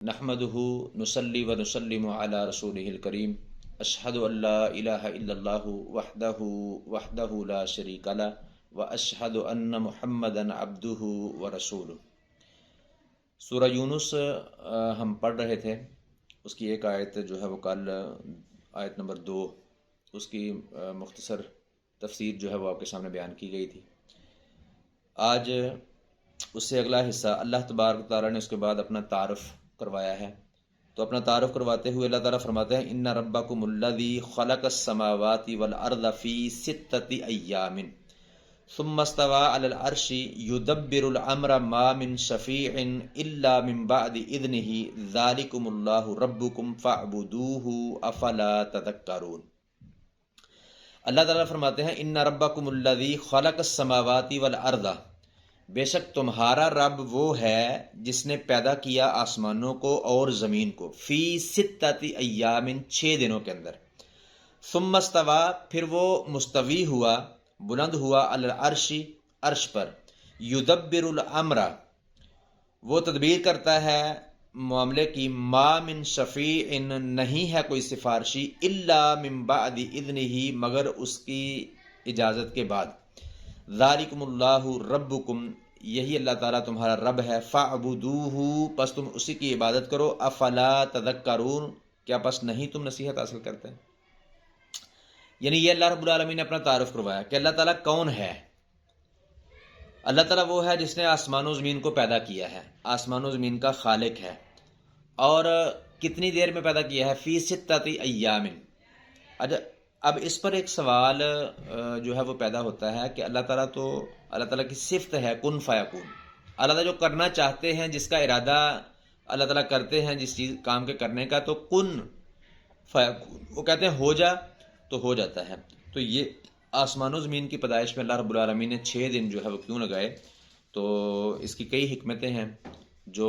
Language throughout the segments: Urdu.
نحمدہ نصلی و نسلم علی رسولہ الکریم اشہد ان لا الہ الا اللہ وحدہ لا شریک لہ و اشہد ان محمدا عبدہ و رسولہ۔ سورہ یونس ہم پڑھ رہے تھے، اس کی ایک آیت جو ہے وہ کل آیت نمبر 2، اس کی مختصر تفسیر جو ہے وہ آپ کے سامنے بیان کی گئی تھی۔ آج اس سے اگلا حصہ اللہ تبارک تعالیٰ نے اس کے بعد اپنا تعارف کروایا ہے، تو اپنا تعارف کرواتے ہوئے اللہ تعالیٰ فرماتے ہیں ان ربکم الذی خلق السماوات والارض فی ستۃ ایام ثم استوى علی العرش یدبر الامر ما من شفیع الا من بعد اذنہ ذلکم اللہ ربکم فاعبدوہ افلا تذکرون۔ اللہ تعالیٰ فرماتے ہیں ان ربکم الذی خلق السماوات والارض، بے شک تمہارا رب وہ ہے جس نے پیدا کیا آسمانوں کو اور زمین کو، فی ستۃ ایام 6 دنوں کے اندر، ثم استوی پھر وہ مستوی ہوا، بلند ہوا، علی العرش عرش پر، یدبر الامر وہ تدبیر کرتا ہے معاملے کی، ما من شفیع نہیں ہے کوئی سفارشی، الا من بعد اذنہ مگر اس کی اجازت کے بعد، ذالکم اللہ ربکم یہی اللہ تعالیٰ تمہارا رب ہے، فاعبدوہ پس تم اسی کی عبادت کرو، افلا تذکرون کیا پس نہیں تم نصیحت حاصل کرتے ہیں۔ یعنی یہ اللہ رب العالمین نے اپنا تعارف کروایا کہ اللہ تعالیٰ کون ہے۔ اللہ تعالیٰ وہ ہے جس نے آسمان و زمین کو پیدا کیا ہے، آسمان و زمین کا خالق ہے، اور کتنی دیر میں پیدا کیا ہے، فی ستۃ ایام۔ اب اس پر ایک سوال جو ہے وہ پیدا ہوتا ہے کہ اللہ تعالیٰ کی صفت ہے کن فیکون۔ اللہ تعالیٰ جو کرنا چاہتے ہیں، جس کا ارادہ اللہ تعالیٰ کرتے ہیں جس چیز کام کے کرنے کا، تو کن فیکون، وہ کہتے ہیں ہو جا تو ہو جاتا ہے۔ تو یہ آسمان و زمین کی پیدائش میں اللہ رب العالمین نے 6 دن جو ہے وہ کیوں لگائے، تو اس کی کئی حکمتیں ہیں جو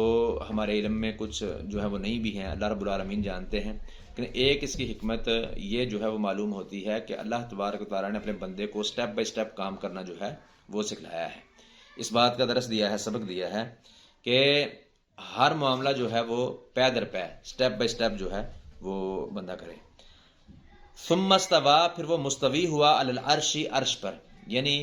ہمارے علم میں کچھ جو ہے وہ نہیں بھی ہیں، اللہ رب العالمین جانتے ہیں، لیکن ایک اس کی حکمت یہ جو ہے وہ معلوم ہوتی ہے کہ اللہ تبارک و تعالیٰ نے اپنے بندے کو سٹیپ بائی سٹیپ کام کرنا جو ہے وہ سکھلایا ہے، اس بات کا درس دیا ہے، سبق دیا ہے کہ ہر معاملہ جو ہے وہ پے در پے، سٹیپ بائی سٹیپ جو ہے وہ بندہ کرے۔ ثم استوی پھر وہ مستوی ہوا، علی العرش عرش پر، یعنی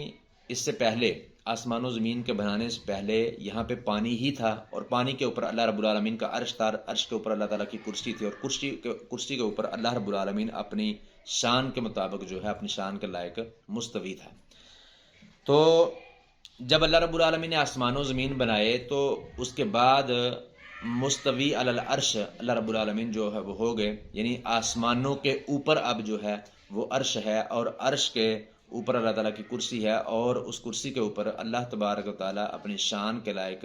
اس سے پہلے آسمان و زمین کے بنانے سے پہلے یہاں پہ پانی ہی تھا، اور پانی کے اوپر اللہ رب العالمین کا عرش تھا، عرش کے اوپر اللہ تعالیٰ کی کرسی تھی، اور کرسی کے اوپر اللہ رب العالمین اپنی شان کے مطابق جو ہے اپنی شان کے لائق مستوی تھا۔ تو جب اللہ رب العالمین نے آسمان و زمین بنائے تو اس کے بعد مستوی علی العرش اللہ رب العالمین جو ہے وہ ہو گئے، یعنی آسمانوں کے اوپر اب جو ہے وہ عرش ہے، اور عرش کے اوپر اللہ تعالیٰ کی کرسی ہے، اور اس کرسی کے اوپر اللہ تبارک و تعالیٰ اپنی شان کے لائق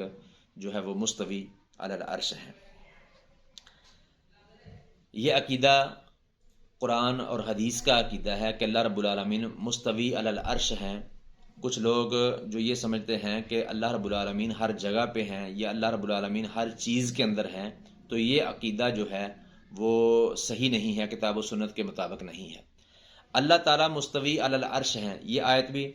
جو ہے وہ مستوی علی العرش ہے۔ یہ عقیدہ قرآن اور حدیث کا عقیدہ ہے کہ اللہ رب العالمین مستوی علی العرش ہیں۔ کچھ لوگ جو یہ سمجھتے ہیں کہ اللہ رب العالمین ہر جگہ پہ ہیں یا اللہ رب العالمین ہر چیز کے اندر ہیں، تو یہ عقیدہ جو ہے وہ صحیح نہیں ہے، کتاب و سنت کے مطابق نہیں ہے۔ اللہ تعالیٰ مستوی علی العرش ہیں، یہ آیت بھی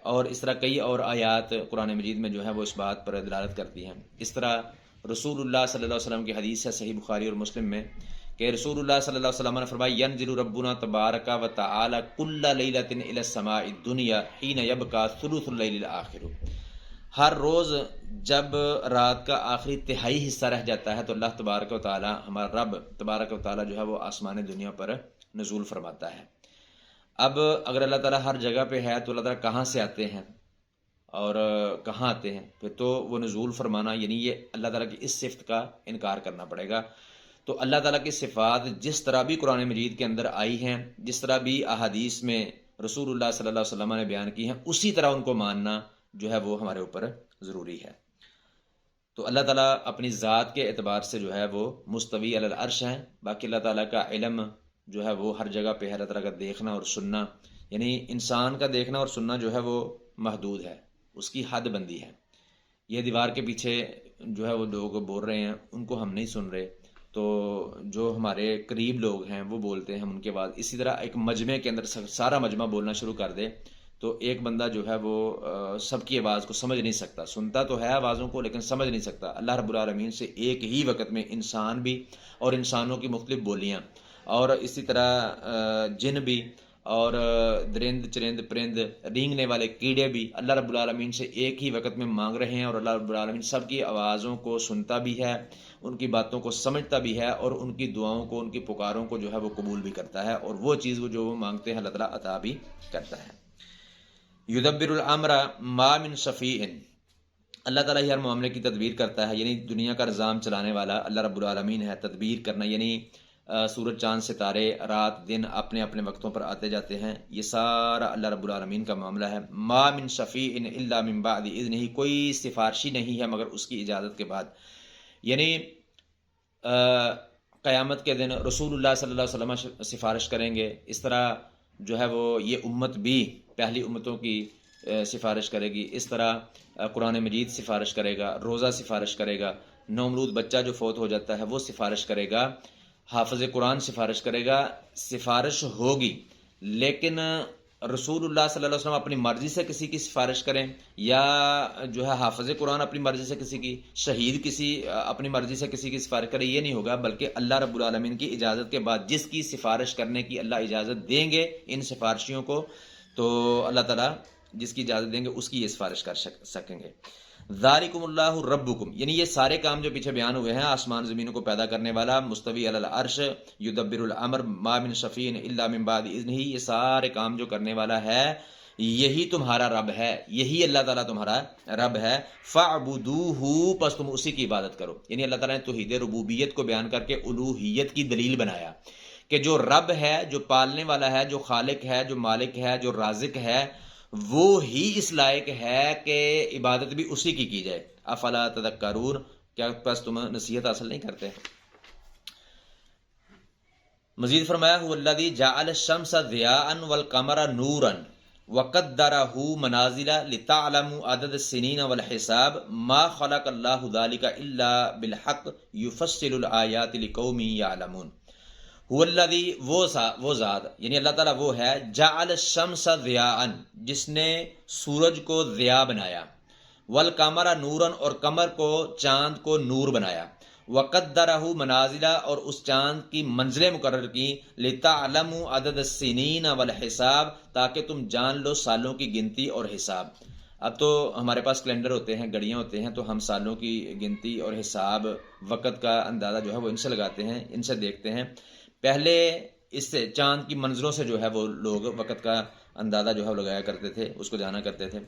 اور اس طرح کئی اور آیات قرآن مجید میں جو ہے وہ اس بات پر دلالت کرتی ہیں۔ اس طرح رسول اللہ صلی اللہ علیہ وسلم کی حدیث ہے صحیح بخاری اور مسلم میں کہ رسول اللہ صلی اللہ علیہ وسلم نے فرمایا ینزل ربنا تبارک و تعالی کل لیلۃ الی السماء الدنیا حین یبقى ثلث اللیل الاخر، ہر روز جب رات کا آخری تہائی حصہ رہ جاتا ہے تو اللہ تبارک و تعالی، ہمارا رب تبارک و تعالی جو ہے وہ آسمان دنیا پر نزول فرماتا ہے۔ اب اگر اللہ تعالیٰ ہر جگہ پہ ہے تو اللہ تعالیٰ کہاں سے آتے ہیں اور کہاں آتے ہیں؟ پھر تو وہ نزول فرمانا، یعنی یہ اللہ تعالیٰ کی اس صفت کا انکار کرنا پڑے گا۔ تو اللہ تعالیٰ کی صفات جس طرح بھی قرآن مجید کے اندر آئی ہیں، جس طرح بھی احادیث میں رسول اللہ صلی اللہ علیہ وسلم نے بیان کی ہیں، اسی طرح ان کو ماننا جو ہے وہ ہمارے اوپر ضروری ہے۔ تو اللہ تعالیٰ اپنی ذات کے اعتبار سے جو ہے وہ مستوی علی العرش ہیں، باقی اللہ تعالیٰ کا علم جو ہے وہ ہر جگہ پہ ہے، اللہ تعالیٰ کا دیکھنا اور سننا، یعنی انسان کا دیکھنا اور سننا جو ہے وہ محدود ہے، اس کی حد بندی ہے۔ یہ دیوار کے پیچھے جو ہے وہ لوگ بول رہے ہیں، ان کو ہم نہیں سن رہے، تو جو ہمارے قریب لوگ ہیں وہ بولتے ہیں، ہم ان کے بعد اسی طرح ایک مجمع کے اندر سارا مجمع بولنا شروع کر دے تو ایک بندہ جو ہے وہ سب کی آواز کو سمجھ نہیں سکتا، سنتا تو ہے آوازوں کو لیکن سمجھ نہیں سکتا۔ اللہ رب العالمین سے ایک ہی وقت میں انسان بھی اور انسانوں کی مختلف بولیاں اور اسی طرح جن بھی اور درند چرند پرند رینگنے والے کیڑے بھی اللہ رب العالمین سے ایک ہی وقت میں مانگ رہے ہیں، اور اللہ رب العالمین سب کی آوازوں کو سنتا بھی ہے، ان کی باتوں کو سمجھتا بھی ہے، اور ان کی دعاؤں کو، ان کی پکاروں کو جو ہے وہ قبول بھی کرتا ہے، اور وہ چیز جو وہ مانگتے ہیں اللہ تعالیٰ عطا بھی کرتا ہے۔ یدبر الامر ما من شفیع، اللہ تعالیٰ ہی ہر معاملے کی تدبیر کرتا ہے، یعنی دنیا کا نظام چلانے والا اللہ رب العالمین ہے۔ تدبیر کرنا یعنی سورج چاند ستارے رات دن اپنے اپنے وقتوں پر آتے جاتے ہیں، یہ سارا اللہ رب العالمین کا معاملہ ہے۔ ما من شفیع الا من بعد اذنہ، کوئی سفارشی نہیں ہے مگر اس کی اجازت کے بعد، یعنی قیامت کے دن رسول اللہ صلی اللہ علیہ وسلم سفارش کریں گے، اس طرح جو ہے وہ یہ امت بھی پہلی امتوں کی سفارش کرے گی، اس طرح قرآن مجید سفارش کرے گا، روزہ سفارش کرے گا، نومولود بچہ جو فوت ہو جاتا ہے وہ سفارش کرے گا، حافظ قرآن سفارش کرے گا، سفارش ہوگی۔ لیکن رسول اللہ صلی اللہ علیہ وسلم اپنی مرضی سے کسی کی سفارش کریں، یا جو ہے حافظ قرآن اپنی مرضی سے کسی کی، شہید کسی اپنی مرضی سے کسی کی سفارش کرے، یہ نہیں ہوگا، بلکہ اللہ رب العالمین کی اجازت کے بعد جس کی سفارش کرنے کی اللہ اجازت دیں گے ان سفارشیوں کو، تو اللہ تعالیٰ جس کی اجازت دیں گے اس کی یہ سفارش کر سکیں گے۔ ذالکم اللہ ربکم، یعنی یہ سارے کام جو پیچھے بیان ہوئے ہیں، آسمان زمینوں کو پیدا کرنے والا، مستوی علی العرش، یدبر الامر، ما من شفیع الا من بعد اذنہ، یہ سارے کام جو کرنے والا ہے یہی تمہارا رب ہے، یہی اللہ تعالیٰ تمہارا رب ہے۔ فاعبدوہ، پس تم اسی کی عبادت کرو، یعنی اللہ تعالیٰ نے توحید ربوبیت کو بیان کر کے الوہیت کی دلیل بنایا کہ جو رب ہے، جو پالنے والا ہے، جو خالق ہے، جو مالک ہے، جو رازق ہے، وہ ہی اس لائق ہے کہ عبادت بھی اسی کی جائے۔ افلا تذکرون، کیا پس تم نصیحت حاصل نہیں کرتے؟ مزید فرمایا هو الذی جعل الشمس ضیاء والقمر نورا وقدرہ منازل لتعلموا عدد السنین والحساب ما خلق اللہ ذلک الا بالحق یفصل الآیات لقوم یعلمون۔ هو الذی، وہ ذات، یعنی اللہ تعالیٰ وہ ہے، جعل الشمس ضیاء، جس نے سورج کو ضیاء بنایا، والقمر نورا، اور قمر کو، چاند کو نور بنایا، وقدرہ منازل، اور اس چاند کی منزلیں مقرر کی، لتعلموا عدد السنین والحساب، تاکہ تم جان لو سالوں کی گنتی اور حساب۔ اب تو ہمارے پاس کیلنڈر ہوتے ہیں، گھڑیاں ہوتے ہیں، تو ہم سالوں کی گنتی اور حساب، وقت کا اندازہ جو ہے وہ ان سے لگاتے ہیں، ان سے دیکھتے ہیں۔ پہلے اس سے چاند کی منظروں سے جو ہے وہ لوگ وقت کا اندازہ جو ہے وہ لگایا کرتے تھے، اس کو جانا کرتے تھے۔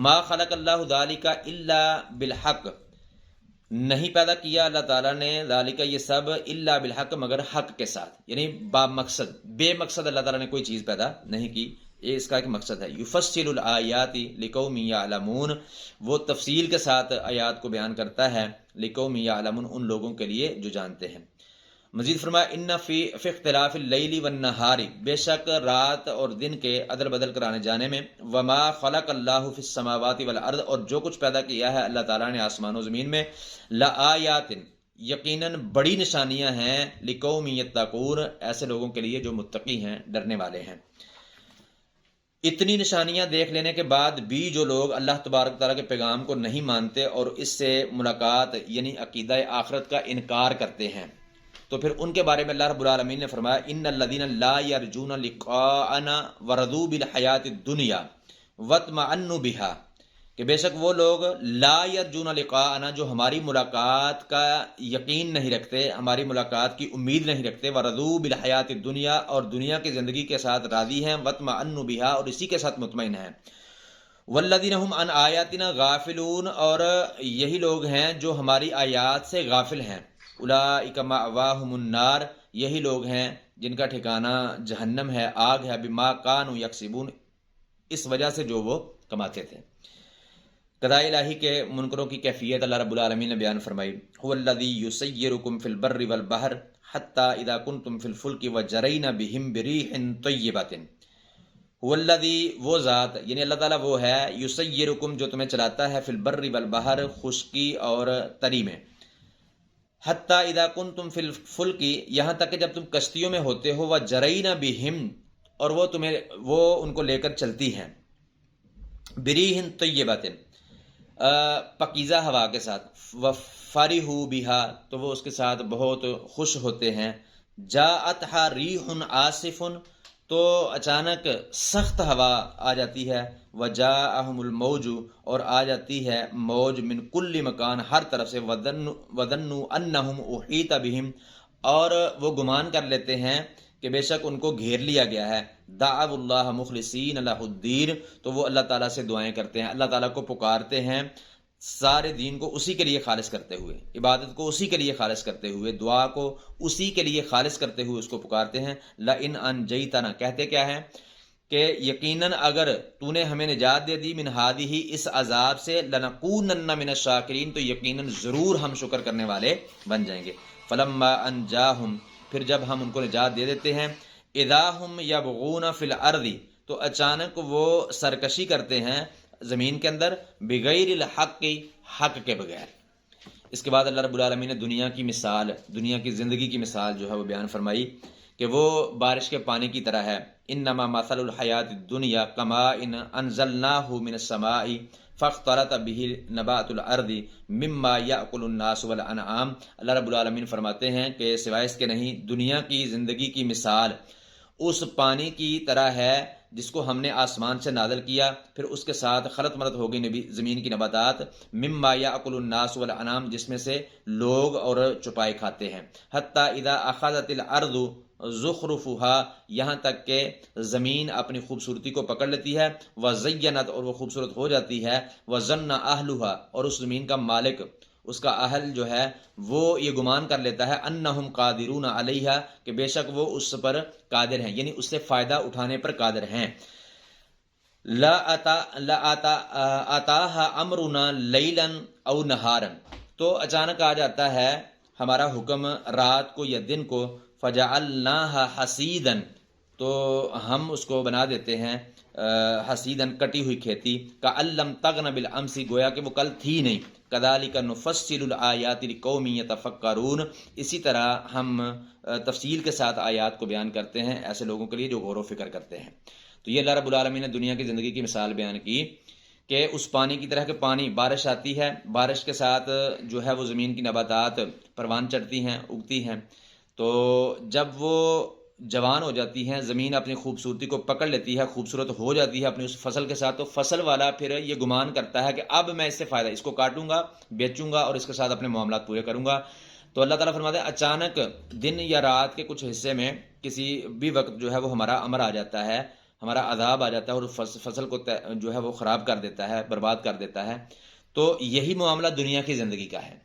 ما خلق اللہ ذالک الا بالحق، نہیں پیدا کیا اللہ تعالیٰ نے ذالک، یہ سب، الا بالحق، مگر حق کے ساتھ، یعنی با مقصد، بے مقصد اللہ تعالیٰ نے کوئی چیز پیدا نہیں کی، یہ اس کا ایک مقصد ہے۔ یفصل الآیات لقوم یعلمون، وہ تفصیل کے ساتھ آیات کو بیان کرتا ہے، لقوم یعلمون، ان لوگوں کے لیے جو جانتے ہیں۔ مزید فرمایا ان فی اختلاف اللیل والنہار، بے شک رات اور دن کے عدل بدل کرانے جانے میں، وما خلق اللہ فی السماوات والارض، اور جو کچھ پیدا کیا ہے اللہ تعالیٰ نے آسمان و زمین میں، لآیات، یقیناً بڑی نشانیاں ہیں، لقوم یتقون، ایسے لوگوں کے لیے جو متقی ہیں، ڈرنے والے ہیں۔ اتنی نشانیاں دیکھ لینے کے بعد بھی جو لوگ اللہ تبارک تعالیٰ کے پیغام کو نہیں مانتے اور اس سے ملاقات یعنی عقیدہ آخرت کا انکار کرتے ہیں، تو پھر ان کے بارے میں اللہ رب العالمین نے فرمایا ان الذین لا یرجون لقاءنا ورضوا بالحیات الدنیا واطمأنوا بها، کہ بے شک وہ لوگ لا یرجون لقاءنا، جو ہماری ملاقات کا یقین نہیں رکھتے، ہماری ملاقات کی امید نہیں رکھتے، ورضوا بالحیات الدنیا، اور دنیا کی زندگی کے ساتھ راضی ہیں، واطمأنوا بها، اور اسی کے ساتھ مطمئن ہیں، والذین هم عن آیاتنا غافلون، اور یہی لوگ ہیں جو ہماری آیات سے غافل ہیں، اولئک مأواہم النار، یہی لوگ ہیں جن کا ٹھکانہ جہنم ہے، آگ ہے، بما کانوا یکسبون، اس وجہ سے جو وہ کماتے تھے۔ قضاء الہی کے منکروں کی کیفیت اللہ رب العالمین نے بیان فرمائی، هو الذی یسیرکم فی البر والبحر حتی اذا کنتم فی الفلک وجرین بہم بریح طیبۃ، هو الذی، وہ ذات، یعنی اللہ تعالیٰ وہ ہے، یسیرکم، جو تمہیں چلاتا ہے، فی البر والبحر، خشکی اور تری میں، حتی اذا کنتم فی الفلک، یہاں تک کہ جب تم کشتیوں میں ہوتے ہو، وجرین بہم، اور وہ ان کو لے کر چلتی ہیں، بریہن طیبۃ، پکیزہ ہوا کے ساتھ، وفرحوا بہا، تو وہ اس کے ساتھ بہت خوش ہوتے ہیں، جاءتھا ریح عاصف، تو اچانک سخت ہوا آ جاتی ہے، وجاءہم الموج، اور آ جاتی ہے موج، من کل مکان، ہر طرف سے، وظنوا انہم احیط بہم، اور وہ گمان کر لیتے ہیں کہ بے شک ان کو گھیر لیا گیا ہے، دعوا اللہ مخلصین لہ الدین، تو وہ اللہ تعالیٰ سے دعائیں کرتے ہیں، اللہ تعالیٰ کو پکارتے ہیں سارے دین کو اسی کے لیے خالص کرتے ہوئے، عبادت کو اسی کے لیے خالص کرتے ہوئے، دعا کو اسی کے لیے خالص کرتے ہوئے اس کو پکارتے ہیں۔ لئن انجیتنا، کہتے کیا ہے کہ یقیناً اگر تو نے ہمیں نجات دے دی من ہادی، اس عذاب سے، لنکونن من الشاکرین، تو یقیناً ضرور ہم شکر کرنے والے بن جائیں گے۔ فلما انجاہم، پھر جب ہم ان کو نجات دے دیتے ہیں، اذا ہم یبغون فی الارض، تو اچانک وہ سرکشی کرتے ہیں زمین کے اندر، بغیر الحق، حق کے بغیر۔ اس کے بعد اللہ رب العالمین نے دنیا کی مثال، دنیا کی زندگی کی مثال جو ہے وہ بیان فرمائی کہ وہ بارش کے پانی کی طرح ہے، انما مثل الحیات الدنیا کماء انزلناہ من السماء فاختلط به نبات الارض مما یاکل الناس والانعام۔ اللہ رب العالمین فرماتے ہیں کہ سوائے اس کے نہیں، دنیا کی زندگی کی مثال اس پانی کی طرح ہے جس کو ہم نے آسمان سے نازل کیا، پھر اس کے ساتھ خلط ملط ہو گئی زمین کی نباتات، مما یاکل الناس والانعام، جس میں سے لوگ اور چپائے کھاتے ہیں، حتی اذا اخذت الارض زخرفها، یہاں تک کہ زمین اپنی خوبصورتی کو پکڑ لیتی ہے، وزینت، اور وہ خوبصورت ہو جاتی ہے، وظن اہلها، اور اس زمین کا مالک، اس کا اہل جو ہے وہ یہ گمان کر لیتا ہے، انہم قادرون علیہا، کہ بے شک وہ اس پر قادر ہیں، یعنی اس سے فائدہ اٹھانے پر قادر ہیں۔ لا آتاہا امرنا لیلا او نہارا، تو اچانک آ جاتا ہے ہمارا حکم رات کو یا دن کو، فجعلناہا حصیدا، تو ہم اس کو بنا دیتے ہیں حصیدن، کٹی ہوئی کھیتی، کأن لم تغن بالامس، گویا کہ وہ کل تھی نہیں، کذالک نفصل الآیات لقوم یتفکرون، اسی طرح ہم تفصیل کے ساتھ آیات کو بیان کرتے ہیں ایسے لوگوں کے لیے جو غور و فکر کرتے ہیں۔ تو یہ اللہ رب العالمین نے دنیا کی زندگی کی مثال بیان کی کہ اس پانی کی طرح کہ پانی، بارش آتی ہے، بارش کے ساتھ جو ہے وہ زمین کی نباتات پروان چڑھتی ہیں، اگتی ہیں، تو جب وہ جوان ہو جاتی ہیں، زمین اپنی خوبصورتی کو پکڑ لیتی ہے، خوبصورت ہو جاتی ہے اپنی اس فصل کے ساتھ، تو فصل والا پھر یہ گمان کرتا ہے کہ اب میں اس سے فائدہ، اس کو کاٹوں گا، بیچوں گا اور اس کے ساتھ اپنے معاملات پورے کروں گا۔ تو اللہ تعالیٰ فرماتے ہیں اچانک دن یا رات کے کچھ حصے میں کسی بھی وقت جو ہے وہ ہمارا امر آ جاتا ہے، ہمارا عذاب آ جاتا ہے، اور فصل کو جو ہے وہ خراب کر دیتا ہے، برباد کر دیتا ہے۔ تو یہی معاملہ دنیا کی زندگی کا ہے۔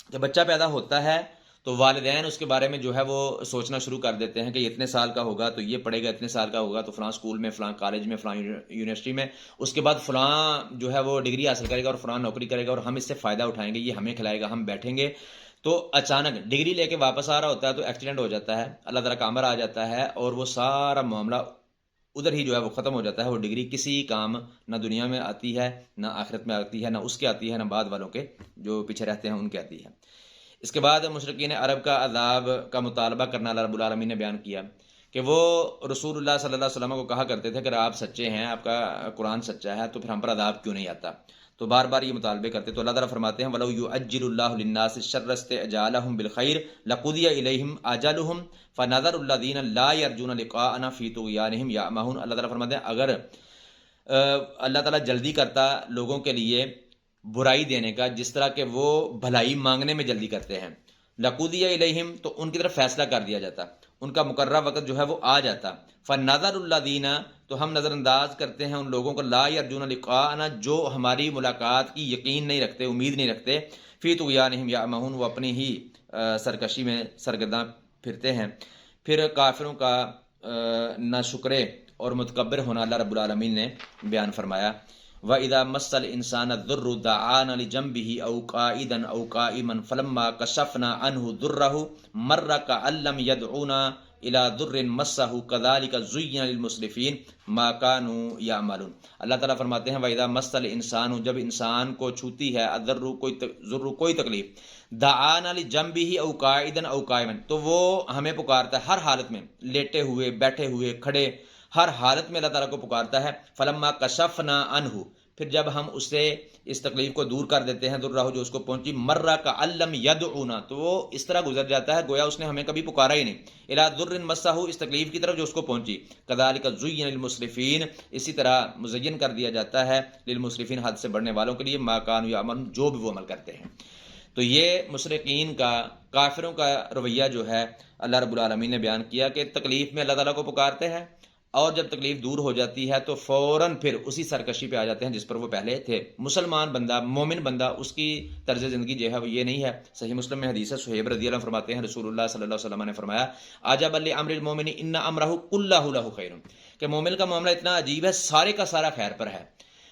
جب بچہ پیدا ہوتا ہے تو والدین اس کے بارے میں جو ہے وہ سوچنا شروع کر دیتے ہیں کہ اتنے سال کا ہوگا تو یہ پڑھے گا، اتنے سال کا ہوگا تو فلاں اسکول میں، فلاں کالج میں، فلاں یونیورسٹی میں، اس کے بعد فلاں جو ہے وہ ڈگری حاصل کرے گا اور فلاں نوکری کرے گا اور ہم اس سے فائدہ اٹھائیں گے، یہ ہمیں کھلائے گا، ہم بیٹھیں گے۔ تو اچانک ڈگری لے کے واپس آ رہا ہوتا ہے تو ایکسیڈنٹ ہو جاتا ہے، اللہ تعالیٰ کا امر آ جاتا ہے اور وہ سارا معاملہ ادھر ہی جو ہے وہ ختم ہو جاتا ہے۔ وہ ڈگری کسی کام نہ دنیا میں آتی ہے، نہ آخرت میں آتی ہے، نہ اس کے آتی ہے، نہ بعد والوں کے جو پیچھے رہتے ہیں ان کے آتی ہے۔ اس کے بعد مشرکین عرب کا عذاب کا مطالبہ کرنا اللہ رب العالمین نے بیان کیا کہ وہ رسول اللہ صلی اللہ علیہ وسلم کو کہا کرتے تھے کہ آپ سچے ہیں، آپ کا قرآن سچا ہے، تو پھر ہم پر عذاب کیوں نہیں آتا؟ تو بار بار یہ مطالبے کرتے، تو اللہ تعالیٰ فرماتے ہیں وَلَوْ يُعَجِّلُ اللَّهُ لِلنَّاسِ الشَّرَّ اسْتِعْجَالَهُم بِالْخَيْرِ لَقُضِيَ إِلَيْهِمْ آجَلُهُمْ فَنَذَرُ الَّذِينَ لَا يَرْجُونَ لِقَاءَنَا فِي طُغْيَانِهِمْ يَعْمَهُونَ۔ اللہ تعالیٰ فرماتے ہیں اگر اللہ تعالیٰ جلدی کرتا لوگوں کے لیے برائی دینے کا جس طرح کہ وہ بھلائی مانگنے میں جلدی کرتے ہیں، لَقُضِيَ إِلَيْهِمْ، تو ان کی طرف فیصلہ کر دیا جاتا، ان کا مقررہ وقت جو ہے وہ آ جاتا، فَنَذَرُ الَّذِينَ، تو ہم نظر انداز کرتے ہیں ان لوگوں کو، لا یرجون لقاءنا، جو ہماری ملاقات کی یقین نہیں رکھتے، امید نہیں رکھتے، فی طغیانہم یعمہون، وہ اپنی ہی سرکشی میں سرگرداں پھرتے ہیں۔ پھر کافروں کا ناشکرے اور متکبر ہونا اللہ رب العالمین نے بیان فرمایا۔ وَإِذَا مَسَّ الْإِنسَانَ الضُّرُّ دَعَانَا لِجَنبِهِ أَوْ قَاعِدًا أَوْ قَائِمًا فَلَمَّا كَشَفْنَا عَنْهُ ضُرَّهُ مَرَّ كَأَن لَّمْ يَدْعُونَا إِلَى ضُرٍّ مَسَّهُ كَذَلِكَ زُيِّنَ لِلْمُسْرِفِينَ مَا كَانُوا يَعْمَلُونَ۔ اللہ تعالیٰ فرماتے ہیں وَإِذَا مَسَّ الْإِنسَانُ، جب انسان کو چھوتی ہے الضُّرُّ کوئی تکلیف، دعانا لجنبه أو قاعدا أو قائما، تو وہ ہمیں پکارتا ہے ہر حالت میں، لیٹے ہوئے، بیٹھے ہوئے، کھڑے، ہر حالت میں اللہ تعالیٰ کو پکارتا ہے۔ فلما کشفنا عنہ، پھر جب ہم اس سے اس تکلیف کو دور کر دیتے ہیں درہ جو اس کو پہنچی مرہ کا علم یدعونا تو وہ اس طرح گزر جاتا ہے گویا اس نے ہمیں کبھی پکارا ہی نہیں الی ضر مسہ اس تکلیف کی طرف جو اس کو پہنچی کذالک زین للمسرفین اسی طرح مزین کر دیا جاتا ہے للمسرفین حد سے بڑھنے والوں کے لیے ما کانوا یعملون جو بھی وہ عمل کرتے ہیں. تو یہ مشرکین کا کافروں کا رویہ جو ہے اللہ رب العالمین نے بیان کیا کہ تکلیف میں اللہ تعالیٰ کو پکارتے ہیں اور جب تکلیف دور ہو جاتی ہے تو فوراً پھر اسی سرکشی پہ آ جاتے ہیں جس پر وہ پہلے تھے. مسلمان بندہ مومن بندہ اس کی طرز زندگی جو ہے وہ یہ نہیں ہے. صحیح مسلم میں حدیث ہے صہیب رضی اللہ عنہ فرماتے ہیں رسول اللہ صلی اللہ علیہ وسلم نے فرمایا عجبا لامر المؤمن ان امرہ کلہ لہ خیر کہ مومن کا معاملہ اتنا عجیب ہے سارے کا سارا خیر پر ہے.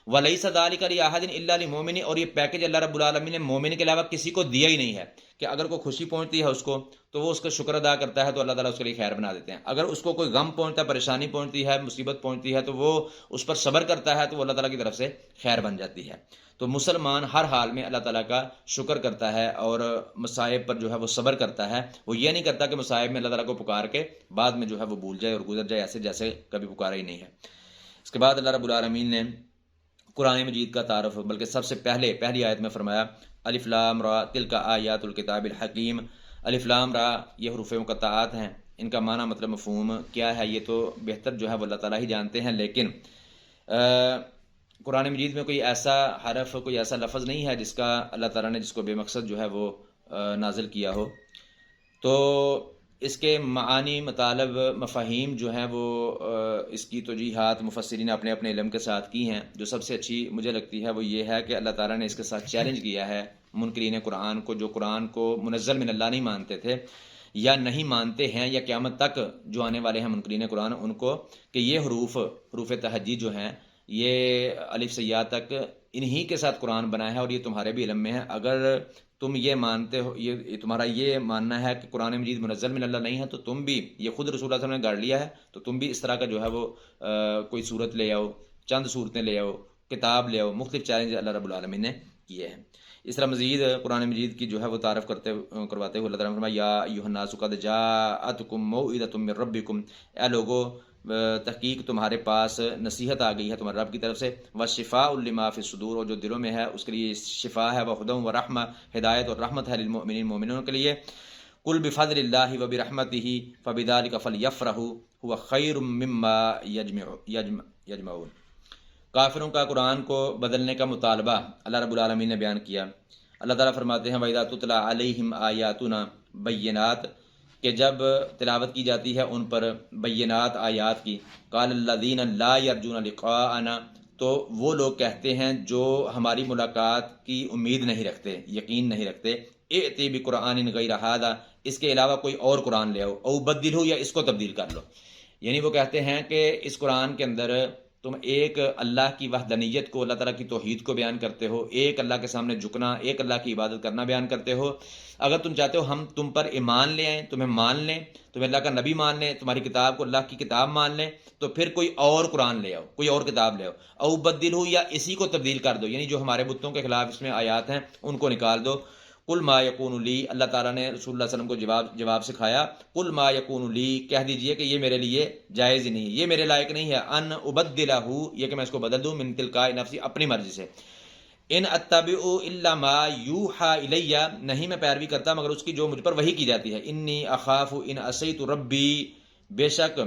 وَلَيْسَ ذَلِكَ لِأَحَدٍ إِلَّا لِمُؤْمِنٍ اور یہ پیکج اللہ رب العالمین نے مومن کے علاوہ کسی کو دیا ہی نہیں ہے کہ اگر کوئی خوشی پہنچتی ہے اس کو تو وہ اس کا شکر ادا کرتا ہے تو اللہ تعالیٰ اس کے لیے خیر بنا دیتے ہیں. اگر اس کو کوئی غم پہنچتا ہے پریشانی پہنچتی ہے مصیبت پہنچتی ہے تو وہ اس پر صبر کرتا ہے تو وہ اللہ تعالیٰ کی طرف سے خیر بن جاتی ہے. تو مسلمان ہر حال میں اللہ تعالیٰ کا شکر کرتا ہے اور مصائب پر جو ہے وہ صبر کرتا ہے. وہ یہ نہیں کرتا کہ مصائب میں اللہ تعالیٰ کو پکار کے بعد میں جو ہے وہ بھول جائے اور گزر جائے ایسے جیسے کبھی پکارا ہی نہیں ہے. اس کے بعد اللہ رب العالمین نے قرآن مجید کا تعارف بلکہ سب سے پہلی آیت میں فرمایا الف لام را تلک آیات الکتاب الحکیم. الف لام را یہ حروف مقطعات ہیں ان کا معنی مطلب مفہوم کیا ہے یہ تو بہتر جو ہے وہ اللہ تعالیٰ ہی جانتے ہیں لیکن قرآن مجید میں کوئی ایسا حرف کوئی ایسا لفظ نہیں ہے جس کا اللہ تعالیٰ نے جس کو بے مقصد جو ہے وہ نازل کیا ہو. تو اس کے معانی مطالب مفاہیم جو ہیں وہ اس کی توجیحات مفسرین نے اپنے اپنے علم کے ساتھ کی ہیں. جو سب سے اچھی مجھے لگتی ہے وہ یہ ہے کہ اللہ تعالیٰ نے اس کے ساتھ چیلنج کیا ہے منکرین قرآن کو جو قرآن کو منزل من اللہ نہیں مانتے تھے یا نہیں مانتے ہیں یا قیامت تک جو آنے والے ہیں منکرین قرآن ان کو کہ یہ حروف تہجی جو ہیں یہ الف سے یا تک انہی کے ساتھ قرآن بنا ہے اور یہ تمہارے بھی علم میں ہے. اگر تم یہ مانتے ہو یہ تمہارا یہ ماننا ہے کہ قرآن مجید منزل من اللہ نہیں ہے تو تم بھی یہ خود رسول اللہ صلی اللہ علیہ وسلم نے گاڑ لیا ہے تو تم بھی اس طرح کا جو ہے وہ کوئی صورت لے آؤ چند صورتیں لے آؤ کتاب لے آؤ. مختلف چیلنج اللہ رب العالمین نے کیے ہیں. اس طرح مزید قرآن مجید کی جو ہے وہ تعارف کرواتے ہوئے اللہ تعالیٰ نے فرمایا یا ایھا الناس قد جاءتکم موعظۃ من ربکم اے لوگو تحقیق تمہارے پاس نصیحت آ گئی ہے تمہارے رب کی طرف سے وشفاء لما فی الصدور اور جو دلوں میں ہے اس کے لیے شفا ہے وہدی و رحمہ ہدایت اور رحمت ہے للمؤمنین مومنوں کے لیے. قل بفضل اللہ وبرحمتہ فبذلک فلیفرحوا هو خیر مما یجمعون. کافروں کا قرآن کو بدلنے کا مطالبہ اللہ رب العالمین نے بیان کیا. اللہ تعالیٰ فرماتے ہیں وَإِذَا تُتْلَىٰ عَلَيْهِمْ آيَاتُنَا بَيِّنَاتٍ کہ جب تلاوت کی جاتی ہے ان پر بینات آیات کی قال الذین لا یرجون لقاءنا تو وہ لوگ کہتے ہیں جو ہماری ملاقات کی امید نہیں رکھتے یقین نہیں رکھتے ائتی بقرآن غیر ھذا اس کے علاوہ کوئی اور قرآن لے آؤ او بدلو یا اس کو تبدیل کر لو. یعنی وہ کہتے ہیں کہ اس قرآن کے اندر تم ایک اللہ کی وحدانیت کو اللہ تعالیٰ کی توحید کو بیان کرتے ہو ایک اللہ کے سامنے جھکنا ایک اللہ کی عبادت کرنا بیان کرتے ہو. اگر تم چاہتے ہو ہم تم پر ایمان لے آئیں تمہیں مان لیں تمہیں اللہ کا نبی مان لیں تمہاری کتاب کو اللہ کی کتاب مان لیں تو پھر کوئی اور قرآن لے آؤ کوئی اور کتاب لے آؤ او بدلو یا اسی کو تبدیل کر دو یعنی جو ہمارے بتوں کے خلاف اس میں آیات ہیں ان کو نکال دو. قل ما یکون لی اللہ تعالیٰ نے رسول اللہ صلی اللہ علیہ وسلم کو جواب سکھایا قل ما یکون لی کہہ دیجئے کہ یہ میرے لیے جائز ہی نہیں یہ میرے لائق نہیں ہے ان ابدلہ یہ کہ میں اس کو بدل دوں من تلقاء نفسی اپنی مرضی سے. ان اتبع الا ما یوحى الی نہیں میں پیروی کرتا مگر اس کی جو مجھ پر وحی کی جاتی ہے. انی اخاف ان عصیت ربی بے شک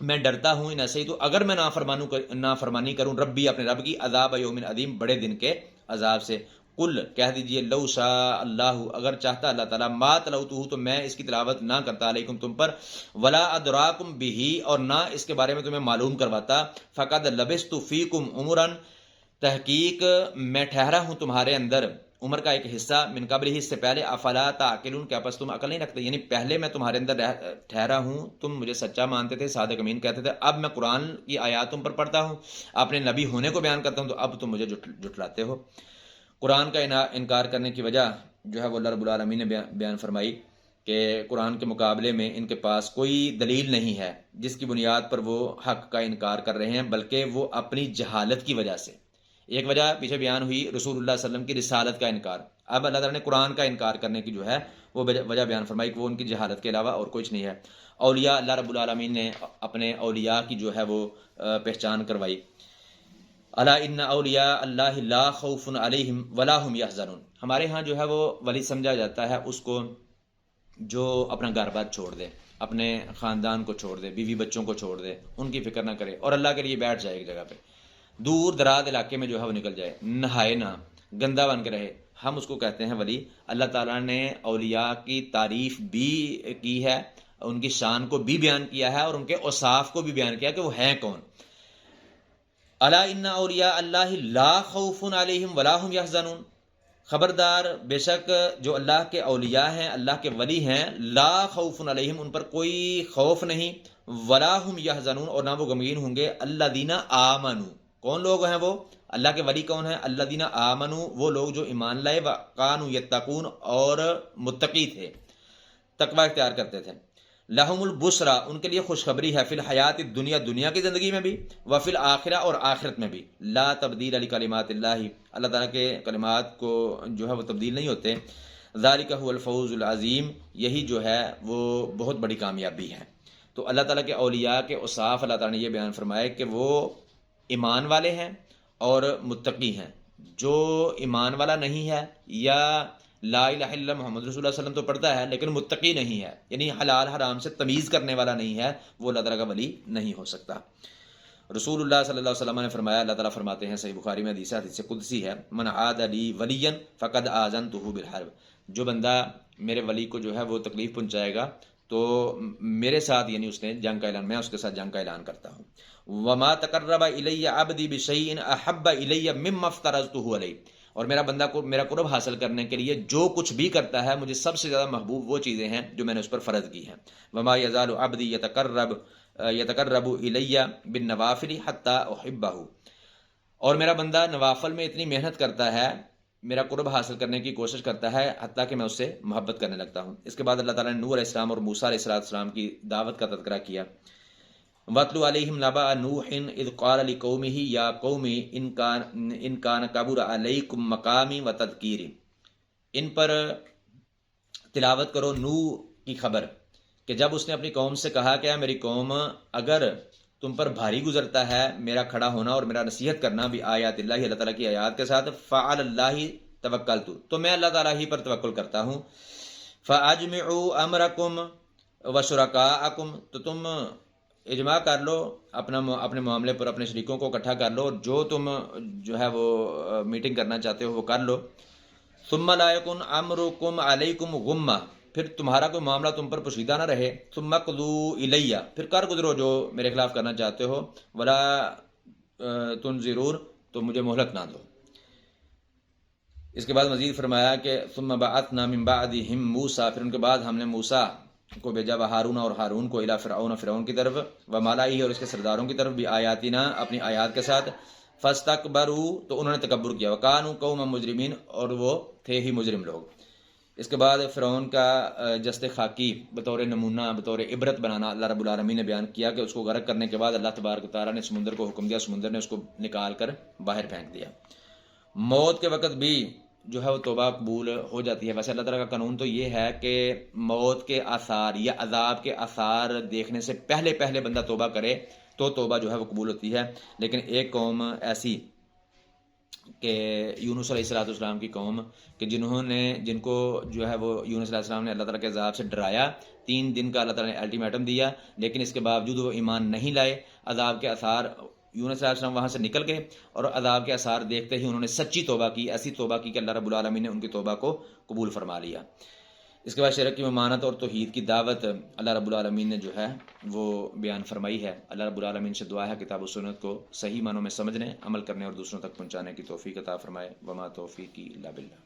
میں ڈرتا ہوں ان عصیت اگر میں نافرمانی کروں ربی اپنے رب کی عذاب یوم عظیم بڑے دن کے عذاب سے. قل کہہ دیجئے لو شاء اللہ اگر چاہتا اللہ تعالیٰ ما تلوتہ تو میں اس کی تلاوت نہ کرتا علیکم تم پر ولا ادراکم بہ اور نہ اس کے بارے میں تمہیں معلوم کرواتا فقد لبثت فیکم عمرا تحقیق میں ٹھہرا ہوں تمہارے اندر عمر کا ایک حصہ من قبل ہی اس سے پہلے افلا تعقلون کیا پس تم عقل نہیں رکھتے یعنی پہلے میں تمہارے اندر ٹھہرا ہوں تم مجھے سچا مانتے تھے صادق امین کہتے تھے اب میں قرآن کی آیات تم پر پڑھتا ہوں اپنے نبی ہونے کو بیان کرتا ہوں تو اب تم مجھے جھٹلاتے ہو. قرآن کا انکار کرنے کی وجہ جو ہے وہ اللہ رب العالمین نے بیان فرمائی کہ قرآن کے مقابلے میں ان کے پاس کوئی دلیل نہیں ہے جس کی بنیاد پر وہ حق کا انکار کر رہے ہیں بلکہ وہ اپنی جہالت کی وجہ سے. ایک وجہ پیچھے بیان ہوئی رسول اللہ صلی اللہ علیہ وسلم کی رسالت کا انکار. اب اللہ تعالیٰ نے قرآن کا انکار کرنے کی جو ہے وہ وجہ بیان فرمائی کہ وہ ان کی جہالت کے علاوہ اور کچھ نہیں ہے. اولیاء اللہ رب العالمین نے اپنے اولیاء کی جو ہے وہ پہچان کروائی. الا ان اولیاء اللہ لا خوف علیہم ولا هم یحزنون. ہمارے ہاں جو ہے وہ ولی سمجھا جاتا ہے اس کو جو اپنا گھر بار چھوڑ دے، اپنے خاندان کو چھوڑ دے، بیوی بچوں کو چھوڑ دے، ان کی فکر نہ کرے اور اللہ کے لیے بیٹھ جائے ایک جگہ پہ، دور دراز علاقے میں جو ہے وہ نکل جائے، نہائے نہ، گندا بن کے رہے، ہم اس کو کہتے ہیں ولی. اللہ تعالیٰ نے اولیاء کی تعریف بھی کی ہے، ان کی شان کو بھی بیان کیا ہے اور ان کے اوصاف کو بھی بیان کیا کہ وہ ہیں کون. الا ان اولیاء اللہ لا خوف علیہم ولا هم یحزنون. خبردار، بے شک جو اللہ کے اولیاء ہیں، اللہ کے ولی ہیں، لا خوف علیہم، ان پر کوئی خوف نہیں، ولا هم یحزنون، اور نہ وہ غمگین ہوں گے. الذین آمنوا، کون لوگ ہیں وہ؟ اللہ کے ولی کون ہیں؟ الذین آمنوا، وہ لوگ جو ایمان لائے، وکانوا یتقون، اور متقی تھے، تقوی اختیار کرتے تھے. لہم البشرا، ان کے لیے خوشخبری ہے، فی الحیات الدنیا، دنیا کی زندگی میں بھی، وفی الآخرہ، اور آخرت میں بھی. لا تبدیل لکلمات اللہ، اللہ تعالیٰ کے کلمات کو جو ہے وہ تبدیل نہیں ہوتے. ذالک هو الفوز العظیم، یہی جو ہے وہ بہت بڑی کامیابی ہے. تو اللہ تعالیٰ کے اولیاء کے اوصاف اللہ تعالیٰ نے یہ بیان فرمائے کہ وہ ایمان والے ہیں اور متقی ہیں. جو ایمان والا نہیں ہے یا لا الہ الا اللہ محمد رسول اللہ صلی اللہ علیہ وسلم تو پڑھتا ہے لیکن متقی نہیں ہے، یعنی حلال حرام سے تمیز کرنے والا نہیں ہے، وہ اللہ تعالیٰ کا ولی نہیں ہو سکتا. رسول اللہ صلی اللہ علیہ وسلم نے فرمایا، اللہ تعالیٰ فرماتے ہیں صحیح بخاری میں حدیث قدسی ہے، من عاد لی ولیا فقد آذنتہ بالحرب. جو بندہ میرے ولی کو جو ہے وہ تکلیف پہنچائے گا تو میرے ساتھ، یعنی اس نے جنگ کا اعلان، میں اس کے ساتھ جنگ کا اعلان کرتا ہوں. وما تقرب الی عبدی بشیء احب الی مما افترضتہ علیہ، اور میرا بندہ کو میرا قرب حاصل کرنے کے لیے جو کچھ بھی کرتا ہے مجھے سب سے زیادہ محبوب وہ چیزیں ہیں جو میں نے اس پر فرض کی ہیں. وما یزال عبدی یتقرب الی بالنوافل حتی احبہ، اور میرا بندہ نوافل میں اتنی محنت کرتا ہے، میرا قرب حاصل کرنے کی کوشش کرتا ہے حتیٰ کہ میں اس سے محبت کرنے لگتا ہوں. اس کے بعد اللہ تعالیٰ نے نوح علیہ السلام اور موسیٰ علیہ السلام کی دعوت کا تذکرہ کیا. وَاتْلُ عَلَيْهِمْ نَبَأَ نُوحٍ إِذْ قَالَ لِقَوْمِهِ يَا قَوْمِ إِنْ كَانَ كَبُرَ عَلَيْكُمْ مَقَامِي وَتَذْكِيرِي. ان پر تلاوت کرو نوح کی خبر کہ جب اس نے اپنی قوم سے کہا کہ میری قوم، اگر تم پر بھاری گزرتا ہے میرا کھڑا ہونا اور میرا نصیحت کرنا بھی آیات اللہ، اللہ تعالیٰ کی آیات کے ساتھ، فعلی اللہ توکلت، تو میں اللہ تعالیٰ ہی پر توکل کرتا ہوں. فاجمعوا امرکم وشرکاءکم، تو تم اجماع کر لو اپنے معاملے پر، اپنے شریکوں کو اکٹھا کر لو، جو تم جو ہے وہ میٹنگ کرنا چاہتے ہو وہ کر لو. ثم لا یکن امرکم علیکم غمہ، پھر تمہارا کوئی معاملہ تم پر پوشیدہ نہ رہے. ثم اقضوا الیہ، پھر کر گزرو جو میرے خلاف کرنا چاہتے ہو. ولا تنظرون، تو مجھے مہلت نہ دو. اس کے بعد مزید فرمایا کہ ثم بعثنا من بعدہم موسیٰ، پھر ان کے بعد ہم نے موسیٰ کو بھیجا، ہارون، اور ہارون کو، الی فرعون کی طرف، وملائہ، اور اس کے سرداروں کی طرف، بھی آیاتنا، اپنی آیات کے ساتھ. فاستکبروا، تو انہوں نے تکبر کیا. وکانوا قوما مجرمین، اور وہ تھے ہی مجرم لوگ. اس کے بعد فرعون کا جسد خاکی بطور نمونہ، بطور عبرت بنانا اللہ رب العالمین نے بیان کیا کہ اس کو غرق کرنے کے بعد اللہ تبارک و تعالیٰ نے سمندر کو حکم دیا، سمندر نے اس کو نکال کر باہر پھینک دیا. موت کے وقت بھی جو ہے وہ توبہ قبول ہو جاتی ہے. ویسے اللہ تعالیٰ کا قانون تو یہ ہے کہ موت کے آثار یا عذاب کے آثار دیکھنے سے پہلے بندہ توبہ کرے تو توبہ جو ہے وہ قبول ہوتی ہے. لیکن ایک قوم ایسی کہ یونس علیہ السلام کی قوم، کہ جن کو جو ہے وہ یونس علیہ السلام نے اللہ تعالیٰ کے عذاب سے ڈرایا، 3 دن کا اللہ تعالیٰ نے الٹیمیٹم دیا، لیکن اس کے باوجود وہ ایمان نہیں لائے. عذاب کے آثار، یونس علیہ السلام وہاں سے نکل گئے اور عذاب کے آثار دیکھتے ہی انہوں نے سچی توبہ کی، ایسی توبہ کی کہ اللہ رب العالمین نے ان کی توبہ کو قبول فرما لیا. اس کے بعد شرک کی ممانت اور توحید کی دعوت اللہ رب العالمین نے جو ہے وہ بیان فرمائی ہے. اللہ رب العالمین سے دعا ہے کتاب و سنت کو صحیح معنوں میں سمجھنے، عمل کرنے اور دوسروں تک پہنچانے کی توفیق عطا فرمائے. وما توفیقی الا باللہ.